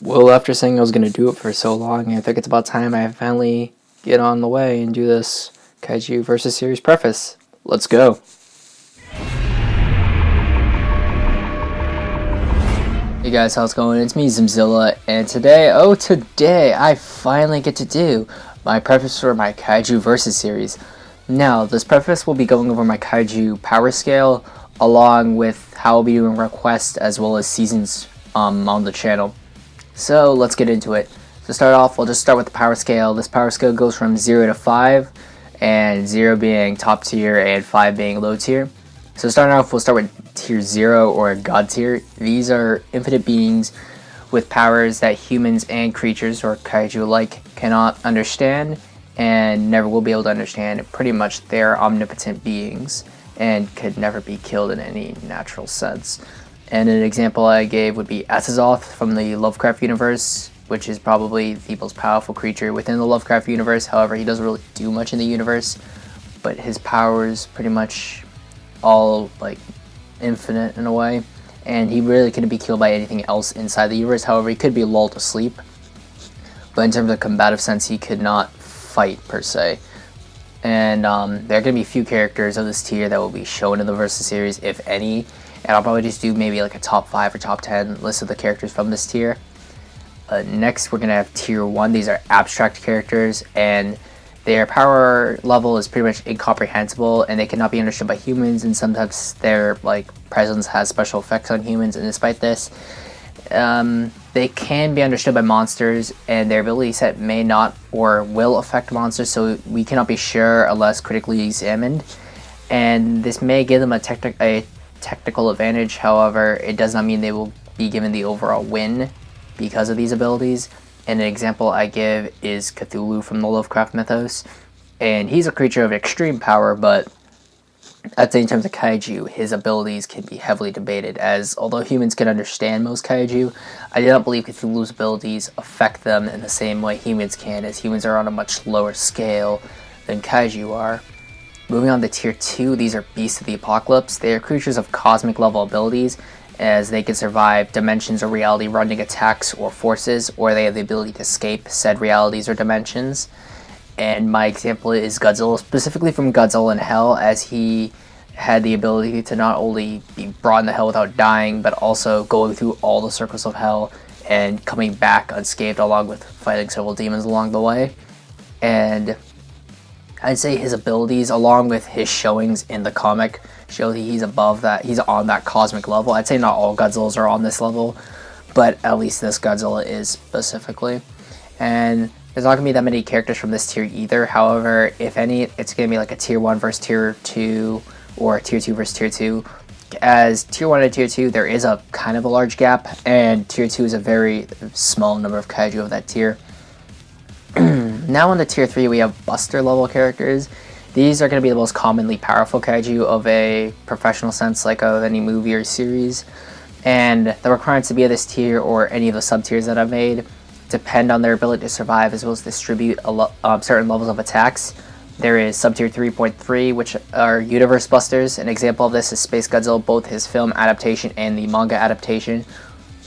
Well, after saying I was going to do it for so long, I think it's about time I finally get on the way and do this Kaiju versus series preface. Let's go. Hey guys, how's it going? It's me, Zimzilla, and today I finally get to do my preface for my Kaiju versus series. Now, this preface will be going over my Kaiju power scale, along with how I'll be doing requests as well as seasons on the channel. So let's get into it. To start off, we'll just start with the power scale. This power scale goes from 0 to 5, and 0 being top tier and 5 being low tier. So starting off, we'll start with tier 0 or God tier. These are infinite beings with powers that humans and creatures or kaiju alike cannot understand and never will be able to understand. Pretty much they're omnipotent beings and could never be killed in any natural sense. And an example I gave would be Azazoth from the Lovecraft universe, which is probably the most powerful creature within the Lovecraft universe. However, he doesn't really do much in the universe, but his powers pretty much all like infinite in a way, and he really couldn't be killed by anything else inside the universe. However, he could be lulled to sleep, but in terms of combative sense, he could not fight per se. And there are going to be a few characters of this tier that will be shown in the Versus series, if any. And I'll probably just do maybe like a top 5 or top 10 list of the characters from this tier. Next, we're going to have tier 1. These are abstract characters, and their power level is pretty much incomprehensible, and they cannot be understood by humans, and sometimes their presence has special effects on humans. And despite this, they can be understood by monsters, and their ability set may not or will affect monsters, so we cannot be sure unless critically examined. And this may give them a technical advantage. However, it does not mean they will be given the overall win because of these abilities. And an example I give is Cthulhu from the Lovecraft mythos, and he's a creature of extreme power, but at the same time, the kaiju, his abilities can be heavily debated, as although humans can understand most kaiju, I do not believe Cthulhu's abilities affect them in the same way humans can, as humans are on a much lower scale than kaiju are. Moving on to tier 2, these are beasts of the apocalypse. They are creatures of cosmic level abilities, as they can survive dimensions or reality running attacks or forces, or they have the ability to escape said realities or dimensions. And my example is Godzilla, specifically from Godzilla in Hell, as he had the ability to not only be brought into hell without dying, but also going through all the circles of hell and coming back unscathed, along with fighting several demons along the way. And I'd say his abilities, along with his showings in the comic, show that he's above that, he's on that cosmic level. I'd say not all Godzillas are on this level, but at least this Godzilla is specifically. And there's not going to be that many characters from this tier either. However, if any, it's going to be like a tier 1 versus tier 2, or tier 2 versus tier 2. As tier 1 and tier 2, there is a kind of a large gap, and tier 2 is a very small number of kaiju of that tier. Now on the tier 3, we have Buster level characters. These are going to be the most commonly powerful kaiju of a professional sense, like of any movie or series. And the requirements to be at this tier, or any of the sub-tiers that I've made, depend on their ability to survive as well as distribute certain levels of attacks. There is sub-tier 3.3, which are Universe Busters. An example of this is Space Godzilla, both his film adaptation and the manga adaptation.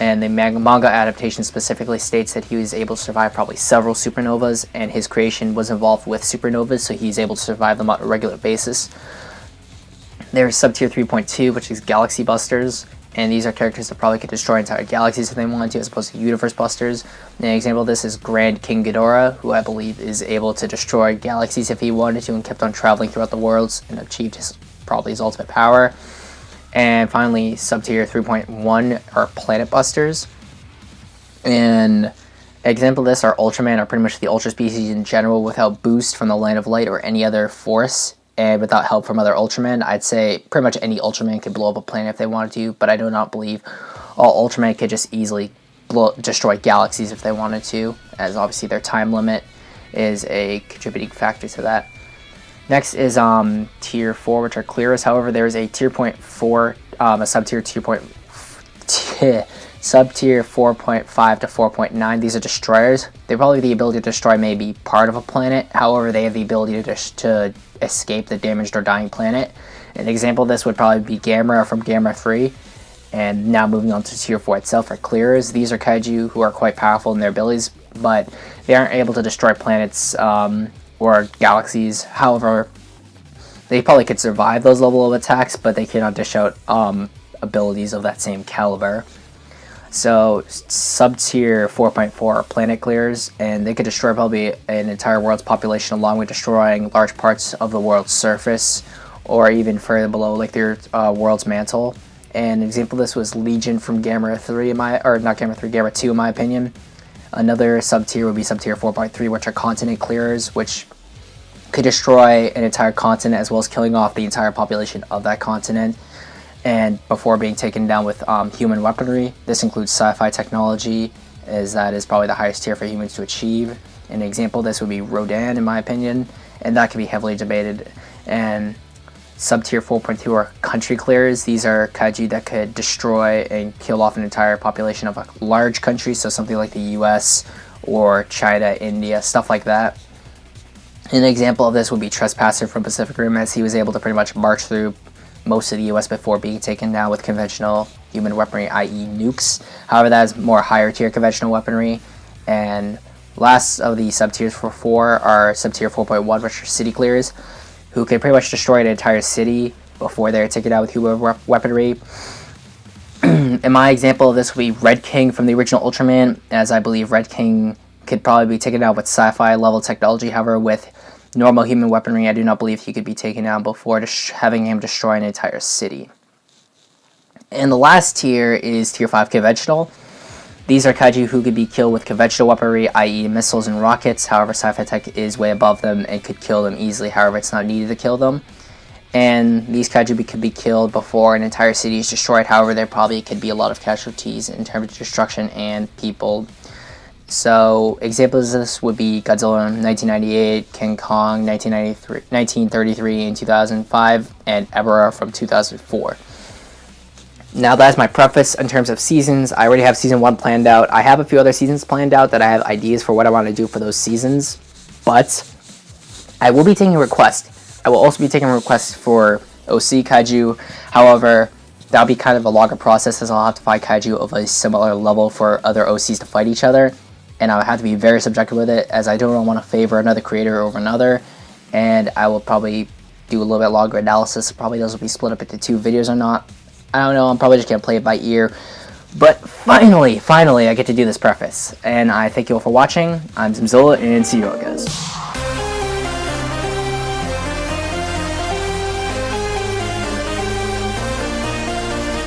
And the manga adaptation specifically states that he was able to survive probably several supernovas, and his creation was involved with supernovas, so he's able to survive them on a regular basis. There's sub-tier 3.2, which is Galaxy Busters, and these are characters that probably could destroy entire galaxies if they wanted to, as opposed to Universe Busters. And an example of this is Grand King Ghidorah, who I believe is able to destroy galaxies if he wanted to, and kept on traveling throughout the worlds and achieved probably his ultimate power. And finally, sub-tier 3.1 are Planet Busters. And example of this are Ultraman, are pretty much the Ultra species in general, without boost from the Land of Light or any other force, and without help from other Ultramen. I'd say pretty much any Ultraman could blow up a planet if they wanted to, but I do not believe all Ultraman could just easily destroy galaxies if they wanted to, as obviously their time limit is a contributing factor to that. Next is tier 4, which are Clearest. However, there is a tier 4., a sub-tier sub-tier 4.5 to 4.9. These are destroyers. They probably have the ability to destroy maybe part of a planet. However, they have the ability to escape the damaged or dying planet. An example of this would probably be Gamera from Gamera 3. And now moving on to tier 4 itself are clearers. These are kaiju who are quite powerful in their abilities, but they aren't able to destroy planets or galaxies. However, they probably could survive those level of attacks, but they cannot dish out abilities of that same caliber. So sub-tier 4.4 are planet clearers, and they could destroy probably an entire world's population along with destroying large parts of the world's surface, or even further below, like their world's mantle. And an example of this was Legion from Gamma 3 Gamma 2 in my opinion. Another sub-tier would be sub-tier 4.3, which are continent clearers, which could destroy an entire continent as well as killing off the entire population of that continent, and before being taken down with human weaponry. This includes sci-fi technology, as that is probably the highest tier for humans to achieve. An example of this would be Rodan in my opinion, and that can be heavily debated. And sub-tier 4.2 are country clearers. These are kaiju that could destroy and kill off an entire population of a large country, so something like the US or China, India, stuff like that. An example of this would be Trespasser from Pacific Rim, as he was able to pretty much march through most of the US before being taken down with conventional human weaponry, i.e. nukes. However, that is more higher tier conventional weaponry. And last of the sub-tiers for 4 are sub-tier 4.1, which are city clearers, who can pretty much destroy an entire city before they're taken out with human weaponry. And my example of this would be Red King from the original Ultraman, as I believe Red King could probably be taken out with sci-fi level technology. However, with normal human weaponry, I do not believe he could be taken out before having him destroy an entire city. And the last tier is tier 5 conventional. These are kaiju who could be killed with conventional weaponry, i.e. missiles and rockets. However, sci-fi tech is way above them and could kill them easily. However, it's not needed to kill them. And these kaiju could be killed before an entire city is destroyed. However, there probably could be a lot of casualties in terms of destruction and people. So examples of this would be Godzilla in 1998, King Kong 1933 and 2005, and Ebra from 2004. Now that's my preface in terms of seasons. I already have season 1 planned out. I have a few other seasons planned out that I have ideas for what I want to do for those seasons, but I will be taking requests. I will also be taking requests for OC kaiju. However, that'll be kind of a longer process, as I'll have to find kaiju of a similar level for other OCs to fight each other. And I would have to be very subjective with it, as I don't want to favor another creator over another. And I will probably do a little bit longer analysis. Probably those will be split up into 2 videos or not. I don't know, I'm probably just going to play it by ear. But finally, I get to do this preface. And I thank you all for watching. I'm Zimzilla, and see you all guys.